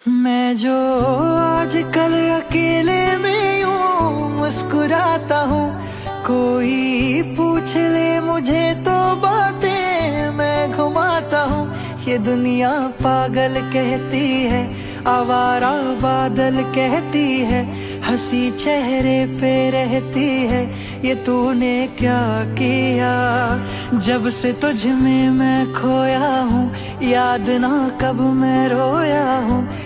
मैं जो आजकल अकेले में यूं मुस्कुराता हूँ, कोई पूछ ले मुझे तो बातें मैं घुमाता हूँ। ये दुनिया पागल कहती है, आवारा बादल कहती है, हंसी चेहरे पे रहती है, ये तूने क्या किया। जब से तुझ में मैं खोया हूँ, याद ना कब मैं रोया हूँ।